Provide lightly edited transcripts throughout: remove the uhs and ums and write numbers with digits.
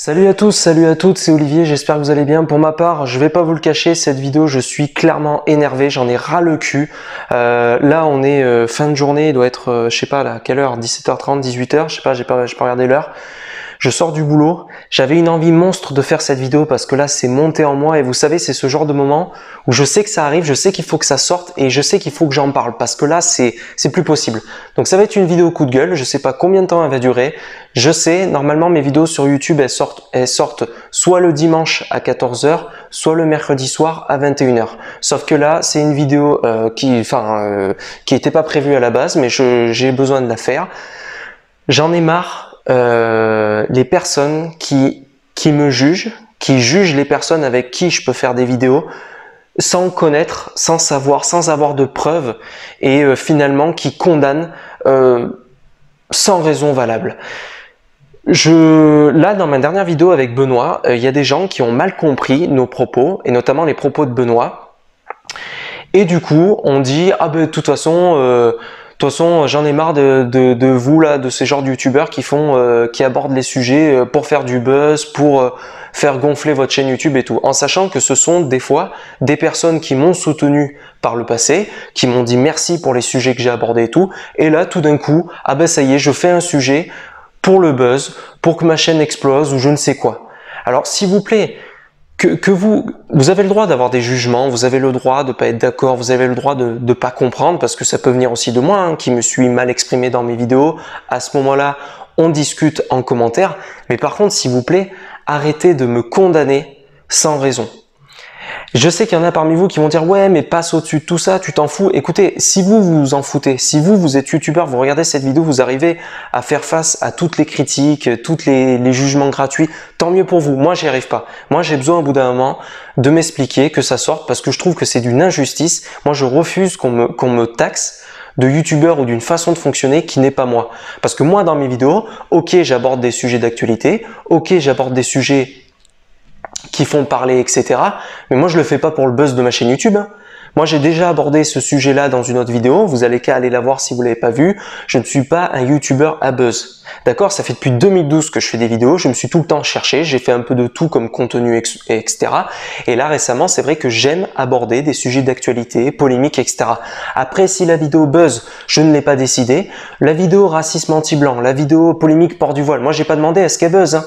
Salut à tous, salut à toutes, c'est Olivier, j'espère que vous allez bien. Pour ma part, je vais pas vous le cacher, cette vidéo, je suis clairement énervé, j'en ai ras le cul. Là, on est fin de journée, il doit être, je sais pas, là, quelle heure, 17h30, 18h, je sais pas, j'ai pas regardé l'heure. Je sors du boulot, j'avais une envie monstre de faire cette vidéo parce que là c'est monté en moi et vous savez c'est ce genre de moment où je sais que ça arrive, je sais qu'il faut que ça sorte et je sais qu'il faut que j'en parle parce que là c'est plus possible. Donc ça va être une vidéo coup de gueule, je sais pas combien de temps elle va durer. Je sais, normalement mes vidéos sur YouTube elles sortent soit le dimanche à 14h, soit le mercredi soir à 21h. Sauf que là c'est une vidéo qui était pas prévue à la base mais j'ai besoin de la faire. J'en ai marre. Les personnes qui me jugent, qui jugent les personnes avec qui je peux faire des vidéos sans connaître, sans savoir, sans avoir de preuves et finalement qui condamnent sans raison valable. Là, dans ma dernière vidéo avec Benoît, il y a des gens qui ont mal compris nos propos et notamment les propos de Benoît. Et du coup, on dit « Ah ben, de toute façon, j'en ai marre de vous là, de ces genres de youtubeurs qui abordent les sujets pour faire du buzz, pour faire gonfler votre chaîne YouTube et tout. En sachant que ce sont des fois des personnes qui m'ont soutenu par le passé, qui m'ont dit merci pour les sujets que j'ai abordés et tout. Et là, tout d'un coup, ah ben ça y est, je fais un sujet pour le buzz, pour que ma chaîne explose ou je ne sais quoi. Alors, s'il vous plaît, vous avez le droit d'avoir des jugements, vous avez le droit de pas être d'accord, vous avez le droit de pas comprendre parce que ça peut venir aussi de moi, hein, qui me suis mal exprimé dans mes vidéos. À ce moment-là, on discute en commentaire. Mais par contre, s'il vous plaît, arrêtez de me condamner sans raison. Je sais qu'il y en a parmi vous qui vont dire « Ouais, mais passe au-dessus de tout ça, tu t'en fous. » Écoutez, si vous vous en foutez, si vous êtes youtubeur, vous regardez cette vidéo, vous arrivez à faire face à toutes les critiques, tous les jugements gratuits, tant mieux pour vous. Moi, j'y arrive pas. Moi, j'ai besoin au bout d'un moment de m'expliquer, que ça sorte, parce que je trouve que c'est d'une injustice. Moi, je refuse qu'on me taxe de youtubeur ou d'une façon de fonctionner qui n'est pas moi. Parce que moi, dans mes vidéos, ok, j'aborde des sujets d'actualité, ok, j'aborde des sujets qui font parler, etc. Mais moi, je le fais pas pour le buzz de ma chaîne YouTube. Moi, j'ai déjà abordé ce sujet-là dans une autre vidéo. Vous allez qu'à aller la voir si vous l'avez pas vue. Je ne suis pas un YouTuber à buzz. D'accord? Ça fait depuis 2012 que je fais des vidéos. Je me suis tout le temps cherché. J'ai fait un peu de tout comme contenu, etc. Et là, récemment, c'est vrai que j'aime aborder des sujets d'actualité, polémiques, etc. Après, si la vidéo buzz, je ne l'ai pas décidé. La vidéo racisme anti-blanc, la vidéo polémique port du voile. Moi, j'ai pas demandé à ce qu'elle buzz, hein.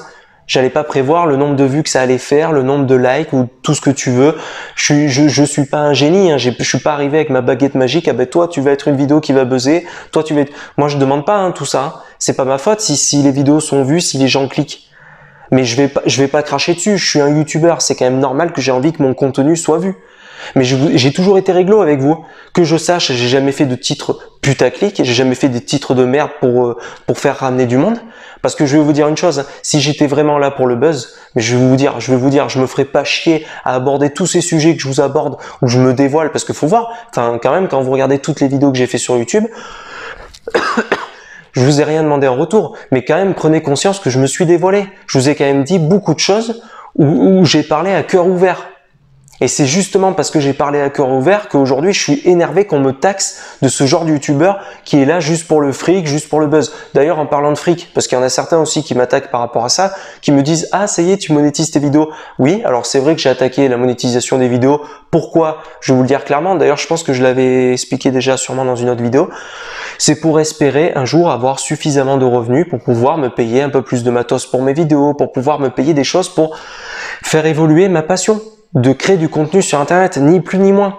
J'allais pas prévoir le nombre de vues que ça allait faire, le nombre de likes ou tout ce que tu veux. Je suis pas un génie, hein. Je suis pas arrivé avec ma baguette magique. Ah ben toi, tu vas être une vidéo qui va buzzer. Toi, tu vas être... Moi, je demande pas hein, tout ça. Hein. C'est pas ma faute si les vidéos sont vues, si les gens cliquent. Mais je vais pas cracher dessus. Je suis un youtubeur. C'est quand même normal que j'ai envie que mon contenu soit vu. Mais j'ai toujours été réglo avec vous. Que je sache, j'ai jamais fait de titres putaclic, j'ai jamais fait des titres de merde pour faire ramener du monde. Parce que je vais vous dire une chose, si j'étais vraiment là pour le buzz, mais je vais vous dire, je me ferais pas chier à aborder tous ces sujets que je vous aborde, où je me dévoile, parce qu'il faut voir, enfin, quand même, quand vous regardez toutes les vidéos que j'ai fait sur YouTube, je vous ai rien demandé en retour, mais quand même, prenez conscience que je me suis dévoilé. Je vous ai quand même dit beaucoup de choses où j'ai parlé à cœur ouvert. Et c'est justement parce que j'ai parlé à cœur ouvert qu'aujourd'hui je suis énervé qu'on me taxe de ce genre de youtubeur qui est là juste pour le fric, juste pour le buzz. D'ailleurs en parlant de fric, parce qu'il y en a certains aussi qui m'attaquent par rapport à ça, qui me disent « Ah ça y est, tu monétises tes vidéos ». Oui, alors c'est vrai que j'ai attaqué la monétisation des vidéos. Pourquoi? Je vais vous le dire clairement. D'ailleurs je pense que je l'avais expliqué déjà sûrement dans une autre vidéo. C'est pour espérer un jour avoir suffisamment de revenus pour pouvoir me payer un peu plus de matos pour mes vidéos, pour pouvoir me payer des choses pour faire évoluer ma passion de créer du contenu sur internet, ni plus ni moins.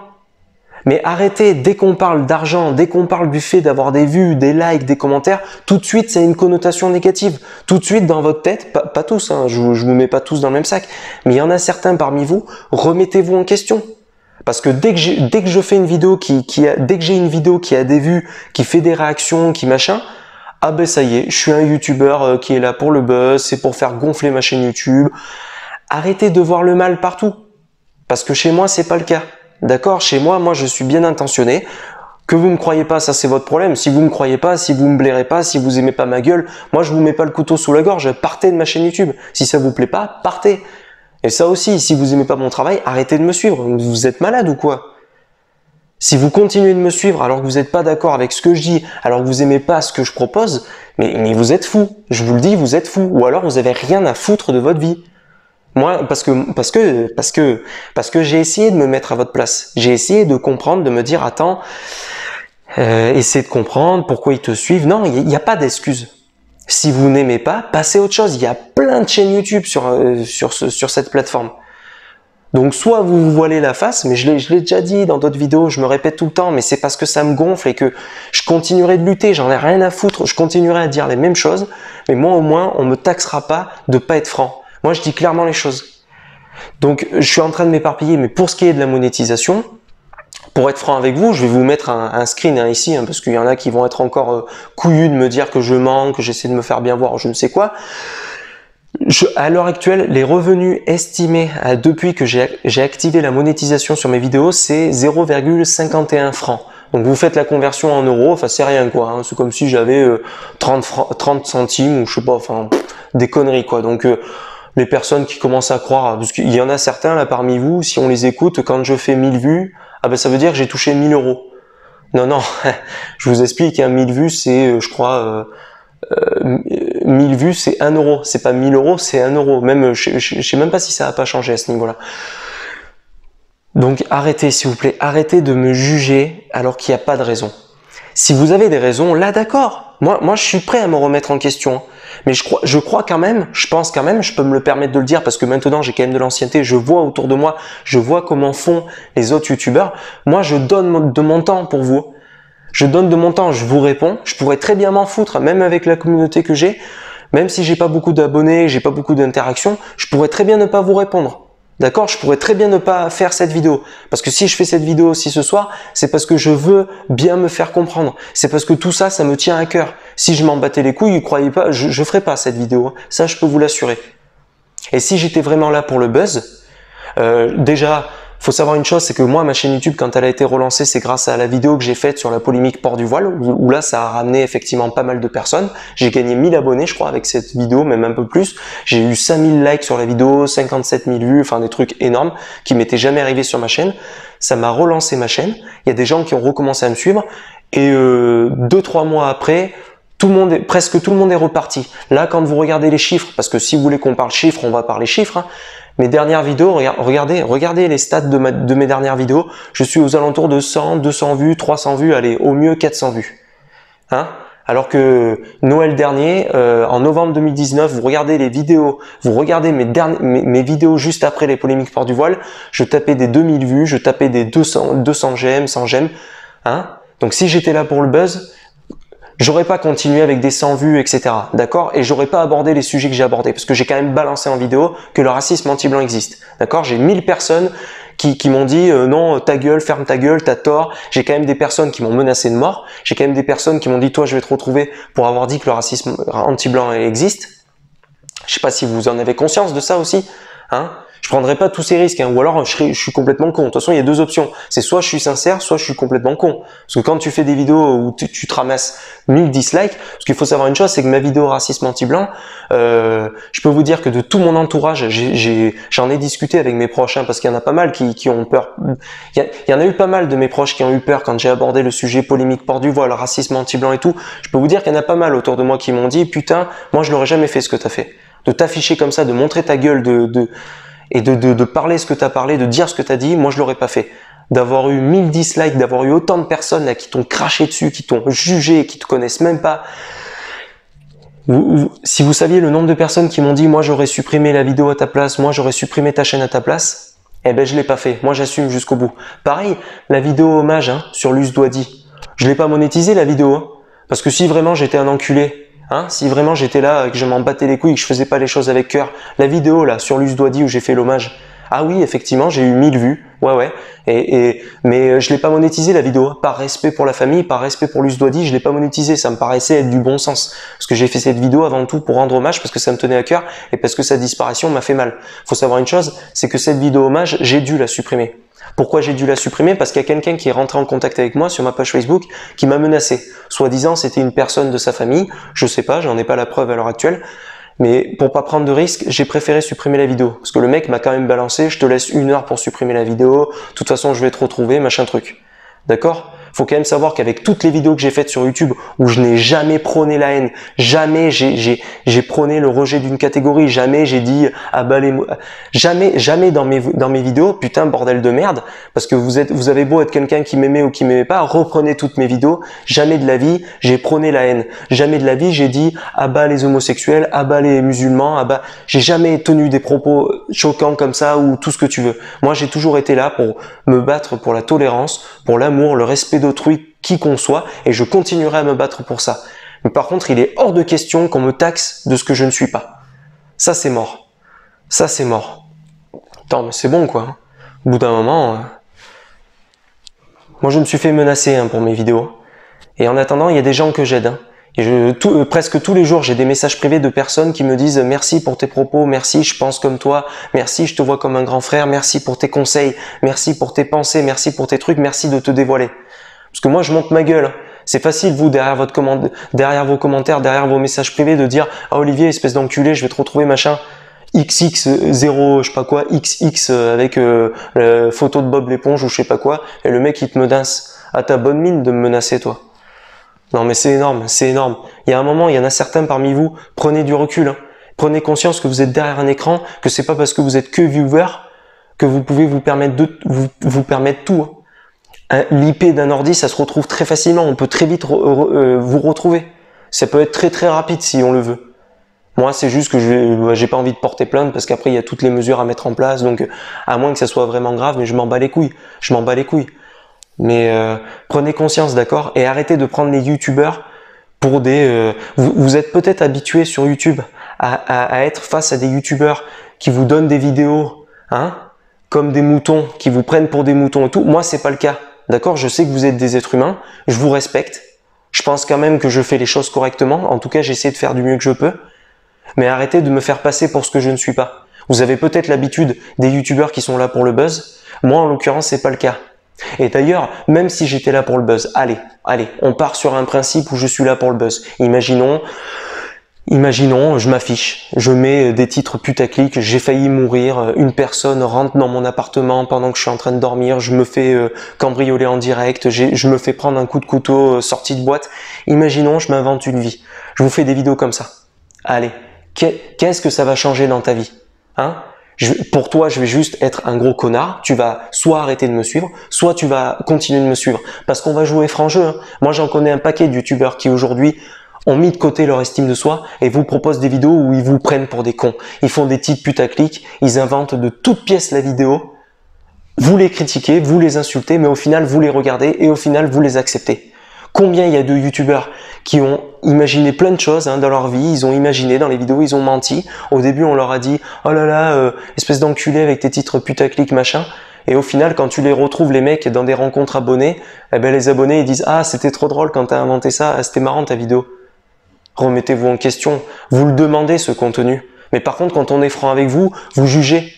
Mais arrêtez, dès qu'on parle d'argent, dès qu'on parle du fait d'avoir des vues, des likes, des commentaires, tout de suite c'est une connotation négative. Tout de suite dans votre tête, pas tous, hein, je vous mets pas tous dans le même sac, mais il y en a certains parmi vous, remettez-vous en question. Parce que dès que je fais une vidéo dès que j'ai une vidéo qui a des vues, qui fait des réactions, qui machin, ah ben ça y est, je suis un youtubeur qui est là pour le buzz, c'est pour faire gonfler ma chaîne YouTube. Arrêtez de voir le mal partout. Parce que chez moi, c'est pas le cas. D'accord? Chez moi, je suis bien intentionné. Que vous me croyez pas, ça c'est votre problème. Si vous me croyez pas, si vous me blairez pas, si vous aimez pas ma gueule, moi je vous mets pas le couteau sous la gorge. Partez de ma chaîne YouTube. Si ça vous plaît pas, partez. Et ça aussi, si vous aimez pas mon travail, arrêtez de me suivre. Vous êtes malade ou quoi? Si vous continuez de me suivre alors que vous n'êtes pas d'accord avec ce que je dis, alors que vous aimez pas ce que je propose, mais vous êtes fou. Je vous le dis, vous êtes fou. Ou alors vous avez rien à foutre de votre vie. Moi, parce que j'ai essayé de me mettre à votre place. J'ai essayé de comprendre, de me dire, attends, essaie de comprendre pourquoi ils te suivent. Non, il n'y a pas d'excuse. Si vous n'aimez pas, passez à autre chose. Il y a plein de chaînes YouTube sur cette plateforme. Donc soit vous vous voilez la face, mais je l'ai déjà dit dans d'autres vidéos, je me répète tout le temps, mais c'est parce que ça me gonfle et que je continuerai de lutter, j'en ai rien à foutre, je continuerai à dire les mêmes choses, mais moi au moins on me taxera pas de pas être franc. Moi je dis clairement les choses. Donc je suis en train de m'éparpiller, mais pour ce qui est de la monétisation, pour être franc avec vous, je vais vous mettre un screen ici, parce qu'il y en a qui vont être encore couillus de me dire que je mens, que j'essaie de me faire bien voir, je ne sais quoi. À l'heure actuelle, les revenus estimés depuis que j'ai activé la monétisation sur mes vidéos, c'est 0,51 francs. Donc vous faites la conversion en euros, enfin c'est rien quoi, hein. C'est comme si j'avais 30 centimes ou je sais pas, enfin des conneries quoi. Donc les personnes qui commencent à croire, parce qu'il y en a certains là parmi vous, si on les écoute, quand je fais 1000 vues, ah ben ça veut dire que j'ai touché 1000 euros. Non, non, je vous explique, 1000 vues c'est je crois... 1000 vues c'est 1 euro, c'est pas 1000 euros, c'est 1 euro. Même, je sais même pas si ça a pas changé à ce niveau-là. Donc arrêtez s'il vous plaît, arrêtez de me juger alors qu'il n'y a pas de raison. Si vous avez des raisons, là d'accord, moi je suis prêt à me remettre en question. Mais je crois quand même, je pense quand même, je peux me le permettre de le dire parce que maintenant j'ai quand même de l'ancienneté, je vois autour de moi, je vois comment font les autres youtubeurs. Moi je donne de mon temps pour vous. Je donne de mon temps, je vous réponds, je pourrais très bien m'en foutre, même avec la communauté que j'ai, même si j'ai pas beaucoup d'abonnés, j'ai pas beaucoup d'interactions, je pourrais très bien ne pas vous répondre. D'accord? Je pourrais très bien ne pas faire cette vidéo. Parce que si je fais cette vidéo aussi ce soir, c'est parce que je veux bien me faire comprendre. C'est parce que tout ça, ça me tient à cœur. Si je m'en battais les couilles, croyez pas, je ferais pas cette vidéo. Ça, je peux vous l'assurer. Et si j'étais vraiment là pour le buzz, déjà, faut savoir une chose, c'est que moi, ma chaîne YouTube, quand elle a été relancée, c'est grâce à la vidéo que j'ai faite sur la polémique port du voile, où là, ça a ramené effectivement pas mal de personnes. J'ai gagné 1000 abonnés, je crois, avec cette vidéo, même un peu plus. J'ai eu 5000 likes sur la vidéo, 57 000 vues, enfin des trucs énormes qui m'étaient jamais arrivés sur ma chaîne. Ça m'a relancé ma chaîne. Il y a des gens qui ont recommencé à me suivre. Et 2-3 mois après, presque tout le monde est reparti. Là, quand vous regardez les chiffres, parce que si vous voulez qu'on parle chiffres, on va parler chiffres, hein. Mes dernières vidéos, regardez les stats de mes dernières vidéos. Je suis aux alentours de 100, 200 vues, 300 vues, allez, au mieux 400 vues. Hein? Alors que Noël dernier, en novembre 2019, vous regardez les vidéos, vous regardez mes vidéos juste après les polémiques port du voile, je tapais des 2000 vues, je tapais des 200 j'aime, 100 j'aime. Hein? Donc si j'étais là pour le buzz, j'aurais pas continué avec des 100 vues, etc. D'accord? Et j'aurais pas abordé les sujets que j'ai abordés, parce que j'ai quand même balancé en vidéo que le racisme anti-blanc existe. D'accord? J'ai 1000 personnes qui m'ont dit non, ta gueule, ferme ta gueule, t'as tort. J'ai quand même des personnes qui m'ont menacé de mort. J'ai quand même des personnes qui m'ont dit toi, je vais te retrouver pour avoir dit que le racisme anti-blanc existe. Je sais pas si vous en avez conscience de ça aussi. Hein? Je prendrai pas tous ces risques, hein, ou alors je suis complètement con. De toute façon, il y a deux options. C'est soit je suis sincère, soit je suis complètement con. Parce que quand tu fais des vidéos où tu te ramasses 1000 dislikes, parce qu'il faut savoir une chose, c'est que ma vidéo racisme anti-blanc, je peux vous dire que de tout mon entourage, j'en ai discuté avec mes proches, hein, parce qu'il y en a pas mal qui ont peur. Il y en a eu pas mal de mes proches qui ont eu peur quand j'ai abordé le sujet polémique port du voile, racisme anti-blanc et tout. Je peux vous dire qu'il y en a pas mal autour de moi qui m'ont dit, putain, moi je l'aurais jamais fait ce que t'as fait. De t'afficher comme ça, de montrer ta gueule, et de parler ce que tu as parlé, de dire ce que tu as dit, moi je l'aurais pas fait. D'avoir eu 1000 dislikes, d'avoir eu autant de personnes là qui t'ont craché dessus, qui t'ont jugé, qui te connaissent même pas. Si vous saviez le nombre de personnes qui m'ont dit moi j'aurais supprimé la vidéo à ta place, moi j'aurais supprimé ta chaîne à ta place, eh ben je l'ai pas fait. Moi j'assume jusqu'au bout. Pareil, la vidéo hommage hein, sur Luce Douadi, je l'ai pas monétisé la vidéo, hein, parce que si vraiment j'étais un enculé, hein, si vraiment j'étais là, que je m'en battais les couilles, que je faisais pas les choses avec cœur, la vidéo là sur Luce Douadi où j'ai fait l'hommage, ah oui effectivement j'ai eu 1000 vues, ouais, mais je l'ai pas monétisé la vidéo, par respect pour la famille, par respect pour Luce Douadi, je l'ai pas monétisé, ça me paraissait être du bon sens, parce que j'ai fait cette vidéo avant tout pour rendre hommage, parce que ça me tenait à cœur et parce que sa disparition m'a fait mal. Faut savoir une chose, c'est que cette vidéo hommage, j'ai dû la supprimer. Pourquoi j'ai dû la supprimer? Parce qu'il y a quelqu'un qui est rentré en contact avec moi sur ma page Facebook qui m'a menacé. Soi-disant, c'était une personne de sa famille. Je sais pas, j'en ai pas la preuve à l'heure actuelle. Mais pour pas prendre de risque, j'ai préféré supprimer la vidéo. Parce que le mec m'a quand même balancé, je te laisse 1 heure pour supprimer la vidéo. De toute façon, je vais te retrouver, machin truc. D'accord? Faut quand même savoir qu'avec toutes les vidéos que j'ai faites sur YouTube où je n'ai jamais prôné la haine, jamais j'ai prôné le rejet d'une catégorie, jamais j'ai dit ah bah les jamais dans mes vidéos, putain bordel de merde, parce que vous avez beau être quelqu'un qui m'aimait ou qui m'aimait pas, reprenez toutes mes vidéos, jamais de la vie j'ai prôné la haine, jamais de la vie j'ai dit ah bah les homosexuels, ah bah les musulmans, ah bah j'ai jamais tenu des propos choquants comme ça ou tout ce que tu veux. Moi j'ai toujours été là pour me battre pour la tolérance, pour l'amour, le respect d'autrui, qui qu'on soit, et je continuerai à me battre pour ça. Mais par contre, il est hors de question qu'on me taxe de ce que je ne suis pas. Ça, c'est mort. Ça, c'est mort. Attends, mais c'est bon, quoi. Au bout d'un moment, moi, je me suis fait menacer pour mes vidéos. Et en attendant, il y a des gens que j'aide. Et presque tous les jours, j'ai des messages privés de personnes qui me disent « Merci pour tes propos, merci, je pense comme toi, merci, je te vois comme un grand frère, merci pour tes conseils, merci pour tes pensées, merci pour tes trucs, merci de te dévoiler. » Parce que moi, je monte ma gueule. C'est facile, vous, derrière vos commentaires, derrière vos messages privés, de dire « Ah Olivier, espèce d'enculé, je vais te retrouver, machin. » XX0, je sais pas quoi, XX avec photo de Bob l'éponge ou je sais pas quoi, et le mec, il te menace. À ta bonne mine de me menacer, toi. Non, mais c'est énorme, c'est énorme. Il y a un moment, il y en a certains parmi vous, prenez du recul. Prenez conscience que vous êtes derrière un écran, que c'est pas parce que vous êtes que viewer que vous pouvez vous permettre vous permettre tout. L'IP d'un ordi, ça se retrouve très facilement. On peut très vite vous retrouver. Ça peut être très très rapide si on le veut. Moi, c'est juste que j'ai pas envie de porter plainte parce qu'après il y a toutes les mesures à mettre en place. Donc, à moins que ça soit vraiment grave, mais je m'en bats les couilles. Je m'en bats les couilles. Mais prenez conscience, d'accord, et arrêtez de prendre les youtubeurs pour des... vous êtes peut-être habitué sur YouTube à être face à des youtubeurs qui vous donnent des vidéos, comme des moutons, qui vous prennent pour des moutons et tout. Moi, c'est pas le cas, d'accord? Je sais que vous êtes des êtres humains, je vous respecte. Je pense quand même que je fais les choses correctement. En tout cas, j'essaie de faire du mieux que je peux. Mais arrêtez de me faire passer pour ce que je ne suis pas. Vous avez peut-être l'habitude des youtubeurs qui sont là pour le buzz. Moi, en l'occurrence, c'est pas le cas. Et d'ailleurs, même si j'étais là pour le buzz, allez, on part sur un principe où je suis là pour le buzz. Imaginons, je m'affiche, je mets des titres putaclic, j'ai failli mourir, une personne rentre dans mon appartement pendant que je suis en train de dormir, je me fais cambrioler en direct, je me fais prendre un coup de couteau sorti de boîte. Imaginons, je m'invente une vie. Je vous fais des vidéos comme ça. Allez, qu'est-ce que ça va changer dans ta vie? Pour toi, je vais juste être un gros connard. Tu vas soit arrêter de me suivre, soit tu vas continuer de me suivre. Parce qu'on va jouer franc jeu. Moi, j'en connais un paquet de youtubeurs qui aujourd'hui ont mis de côté leur estime de soi et vous proposent des vidéos où ils vous prennent pour des cons. Ils font des titres putaclic, ils inventent de toutes pièces la vidéo. Vous les critiquez, vous les insultez, mais au final, vous les regardez et au final, vous les acceptez. Combien il y a de youtubeurs qui ont imaginé plein de choses dans leur vie, ils ont imaginé dans les vidéos, ils ont menti. Au début, on leur a dit « Oh là là, espèce d'enculé avec tes titres putaclic, machin ». Et au final, quand tu les retrouves, les mecs, dans des rencontres abonnés, les abonnés, ils disent « Ah, c'était trop drôle quand t'as inventé ça, ah, c'était marrant ta vidéo ». Remettez-vous en question, vous le demandez ce contenu. Mais par contre, quand on est franc avec vous, vous jugez.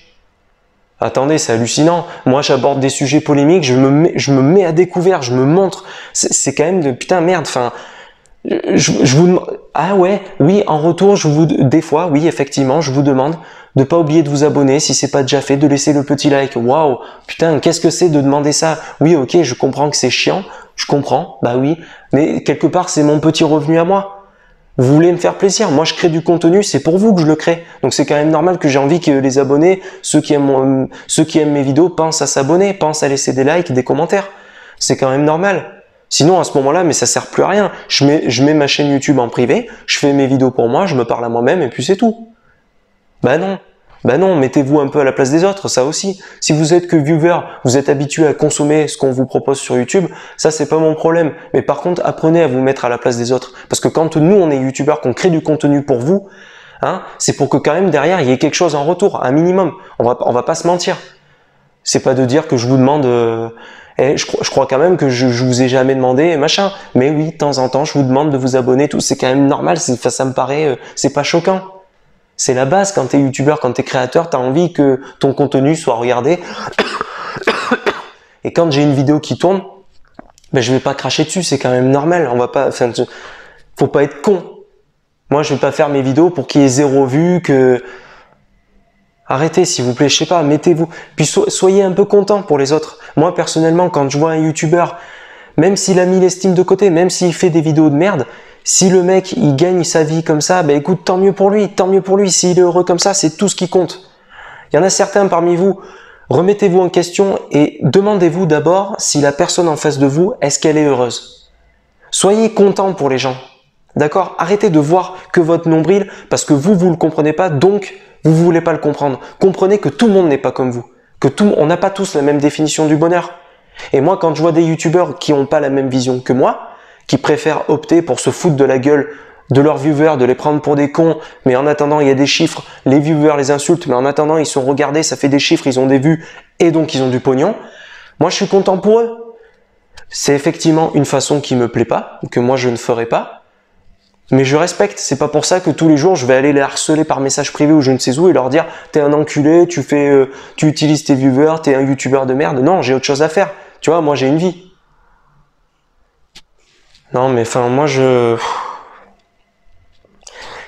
Attendez, c'est hallucinant. Moi, j'aborde des sujets polémiques, je me mets à découvert, je me montre. C'est quand même de putain merde. Enfin, je vous demande. Ah ouais, oui, en retour, des fois, oui, effectivement, je vous demande de pas oublier de vous abonner si c'est pas déjà fait, de laisser le petit like. Waouh, putain, qu'est-ce que c'est de demander ça? Oui, ok, je comprends que c'est chiant, je comprends, bah oui, mais quelque part, c'est mon petit revenu à moi. Vous voulez me faire plaisir, moi je crée du contenu, c'est pour vous que je le crée. Donc c'est quand même normal que j'ai envie que les abonnés, ceux qui aiment mes vidéos, pensent à s'abonner, pensent à laisser des likes, des commentaires. C'est quand même normal. Sinon à ce moment-là, mais ça sert plus à rien. Je mets ma chaîne YouTube en privé, je fais mes vidéos pour moi, je me parle à moi-même et puis c'est tout. Bah non, mettez-vous un peu à la place des autres, ça aussi. Si vous êtes que viewer, vous êtes habitué à consommer ce qu'on vous propose sur YouTube, ça c'est pas mon problème. Mais par contre, apprenez à vous mettre à la place des autres. Parce que quand nous, on est youtubeurs, qu'on crée du contenu pour vous, c'est pour que quand même derrière, il y ait quelque chose en retour, un minimum. On va pas se mentir. C'est pas de dire que je vous demande... je crois quand même que je vous ai jamais demandé, machin. Mais oui, de temps en temps, je vous demande de vous abonner, tout. C'est quand même normal, ça me paraît... c'est pas choquant. C'est la base quand tu es youtubeur, quand tu es créateur, tu as envie que ton contenu soit regardé. Et quand j'ai une vidéo qui tourne, je vais pas cracher dessus, c'est quand même normal. Faut pas être con. Moi, je vais pas faire mes vidéos pour qu'il y ait 0 vues, que... Arrêtez, s'il vous plaît, je sais pas, mettez-vous. Puis soyez un peu content pour les autres. Moi, personnellement, quand je vois un youtubeur Même s'il a mis l'estime de côté, même s'il fait des vidéos de merde, si le mec, il gagne sa vie comme ça, ben écoute, tant mieux pour lui, tant mieux pour lui. S'il est heureux comme ça, c'est tout ce qui compte. Il y en a certains parmi vous, remettez-vous en question et demandez-vous d'abord si la personne en face de vous, est-ce qu'elle est heureuse. Soyez content pour les gens. D'accord? Arrêtez de voir que votre nombril parce que vous le comprenez pas, donc vous voulez pas le comprendre. Comprenez que tout le monde n'est pas comme vous. On n'a pas tous la même définition du bonheur. Et moi, quand je vois des youtubeurs qui n'ont pas la même vision que moi, qui préfèrent opter pour se foutre de la gueule de leurs viewers, de les prendre pour des cons, mais en attendant, il y a des chiffres, les viewers les insultent, mais en attendant, ils sont regardés, ça fait des chiffres, ils ont des vues, et donc ils ont du pognon. Moi, je suis content pour eux. C'est effectivement une façon qui me plaît pas, que moi je ne ferai pas, mais je respecte. C'est pas pour ça que tous les jours, je vais aller les harceler par message privé ou je ne sais où et leur dire « t'es un enculé, tu utilises tes viewers, t'es un youtubeur de merde ». Non, j'ai autre chose à faire. Tu vois, moi j'ai une vie. Non, mais enfin, moi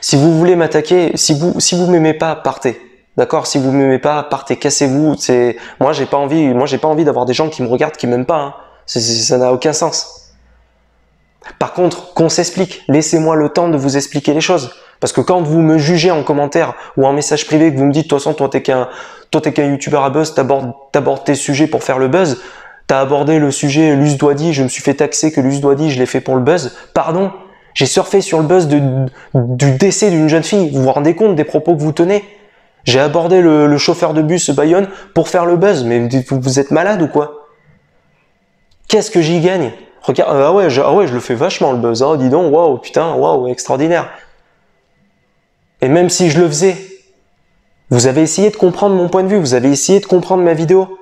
si vous voulez m'attaquer, si vous m'aimez pas, partez. D'accord? Si vous m'aimez pas, partez, cassez-vous. Moi j'ai pas envie d'avoir des gens qui me regardent qui m'aiment pas. Hein. Ça n'a aucun sens. Par contre, qu'on s'explique. Laissez-moi le temps de vous expliquer les choses. Parce que quand vous me jugez en commentaire ou en message privé, que vous me dites, de toute façon, toi t'es qu'un youtubeur à buzz, t'abordes tes sujets pour faire le buzz. T'as abordé le sujet Luce Douadi, je me suis fait taxer que Luce Douadi, je l'ai fait pour le buzz. Pardon, j'ai surfé sur le buzz du décès d'une jeune fille. Vous vous rendez compte des propos que vous tenez? J'ai abordé le chauffeur de bus Bayonne pour faire le buzz. Mais vous êtes malade ou quoi? Qu'est-ce que j'y gagne? Regarde, ah ouais, je le fais vachement le buzz. Oh, dis donc, waouh, putain, waouh, extraordinaire. Et même si je le faisais, vous avez essayé de comprendre mon point de vue, vous avez essayé de comprendre ma vidéo.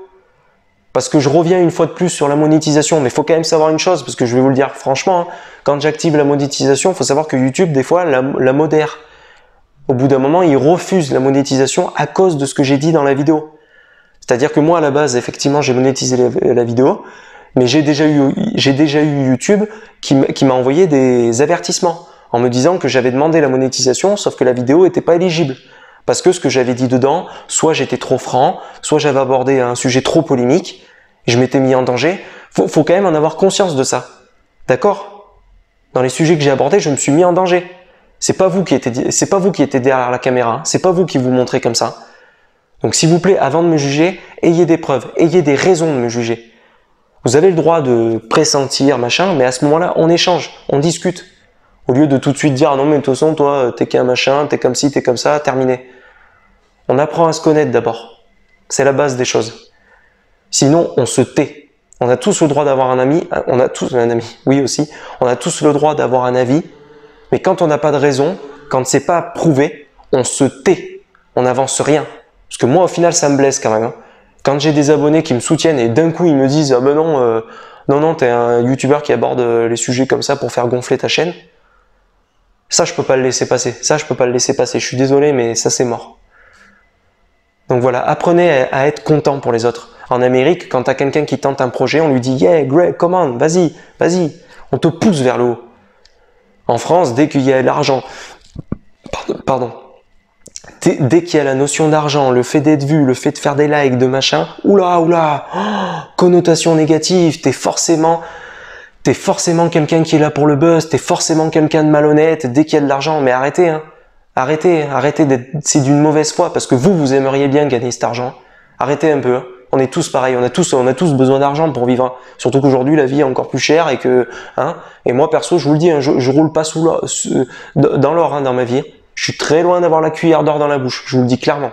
Parce que je reviens une fois de plus sur la monétisation, mais il faut quand même savoir une chose, parce que je vais vous le dire franchement, hein, quand j'active la monétisation, il faut savoir que YouTube, des fois, la modère. Au bout d'un moment, il refuse la monétisation à cause de ce que j'ai dit dans la vidéo. C'est-à-dire que moi, à la base, effectivement, j'ai monétisé la vidéo, mais j'ai déjà eu YouTube qui m'a envoyé des avertissements en me disant que j'avais demandé la monétisation, sauf que la vidéo n'était pas éligible. Parce que ce que j'avais dit dedans, soit j'étais trop franc, soit j'avais abordé un sujet trop polémique, et je m'étais mis en danger. Faut quand même en avoir conscience de ça. D'accord? Dans les sujets que j'ai abordés, je me suis mis en danger. C'est pas vous qui étiez derrière la caméra, hein. C'est pas vous qui vous montrez comme ça. Donc s'il vous plaît, avant de me juger, ayez des preuves, ayez des raisons de me juger. Vous avez le droit de pressentir, machin, mais à ce moment-là, on échange, on discute. Au lieu de tout de suite dire, ah non mais de toute façon, toi, t'es qu'un machin, t'es comme ci, t'es comme ça, terminé. On apprend à se connaître d'abord. C'est la base des choses. Sinon, on se tait. On a tous le droit d'avoir un ami, oui aussi. On a tous le droit d'avoir un avis, mais quand on n'a pas de raison, quand c'est pas prouvé, on se tait. On n'avance rien. Parce que moi, au final, ça me blesse quand même. Hein. Quand j'ai des abonnés qui me soutiennent et d'un coup, ils me disent, ah ben non, t'es un youtubeur qui aborde les sujets comme ça pour faire gonfler ta chaîne. Ça, je peux pas le laisser passer. Je suis désolé, mais ça, c'est mort. Donc voilà, apprenez à être content pour les autres. En Amérique, quand tu as quelqu'un qui tente un projet, on lui dit « Yeah, great, come on, vas-y, vas-y ». On te pousse vers le haut. En France, dès qu'il y a l'argent, dès qu'il y a la notion d'argent, le fait d'être vu, le fait de faire des likes, de machin, oula, connotation négative, t'es forcément quelqu'un qui est là pour le buzz, t'es forcément quelqu'un de malhonnête dès qu'il y a de l'argent. Mais arrêtez, hein. Arrêtez c'est d'une mauvaise foi parce que vous aimeriez bien gagner cet argent. Arrêtez un peu. Hein. On est tous pareils, on a tous besoin d'argent pour vivre. Surtout qu'aujourd'hui la vie est encore plus chère et que, hein. Et moi perso, je vous le dis, hein, je roule pas dans l'or hein, dans ma vie. Je suis très loin d'avoir la cuillère d'or dans la bouche. Je vous le dis clairement.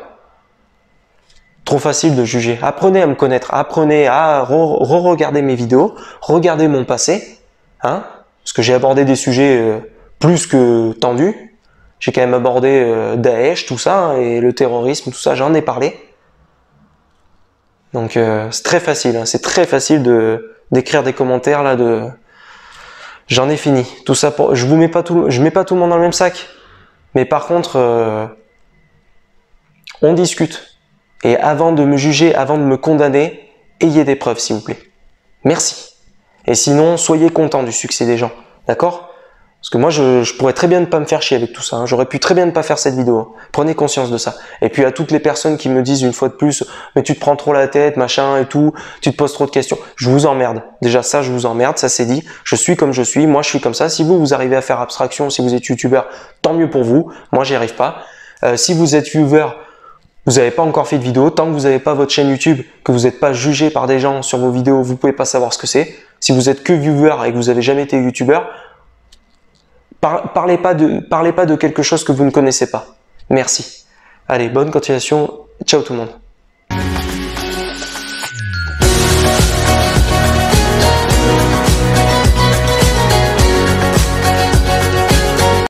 Trop facile de juger. Apprenez à me connaître, apprenez à re-regarder mes vidéos, regardez mon passé, hein, parce que j'ai abordé des sujets plus que tendus. J'ai quand même abordé Daesh, tout ça, hein, et le terrorisme, tout ça, j'en ai parlé. Donc c'est très facile, hein, c'est très facile d'écrire des commentaires là j'en ai fini. Tout ça je mets pas tout le monde dans le même sac. Mais par contre, on discute. Et avant de me juger, avant de me condamner, ayez des preuves, s'il vous plaît. Merci. Et sinon, soyez content du succès des gens. D'accord? Parce que moi, je pourrais très bien ne pas me faire chier avec tout ça. Hein. J'aurais pu très bien ne pas faire cette vidéo. Hein. Prenez conscience de ça. Et puis à toutes les personnes qui me disent une fois de plus, mais tu te prends trop la tête, machin et tout, tu te poses trop de questions. Je vous emmerde. Déjà ça, je vous emmerde, ça c'est dit. Je suis comme je suis, moi je suis comme ça. Si vous arrivez à faire abstraction, si vous êtes youtubeur, tant mieux pour vous. Moi, j'y arrive pas. Si vous êtes viewer, vous n'avez pas encore fait de vidéo. Tant que vous n'avez pas votre chaîne YouTube, que vous n'êtes pas jugé par des gens sur vos vidéos, vous pouvez pas savoir ce que c'est. Si vous êtes que viewer et que vous n'avez jamais été youtubeur, parlez pas de quelque chose que vous ne connaissez pas. Merci. Allez, bonne continuation. Ciao tout le monde.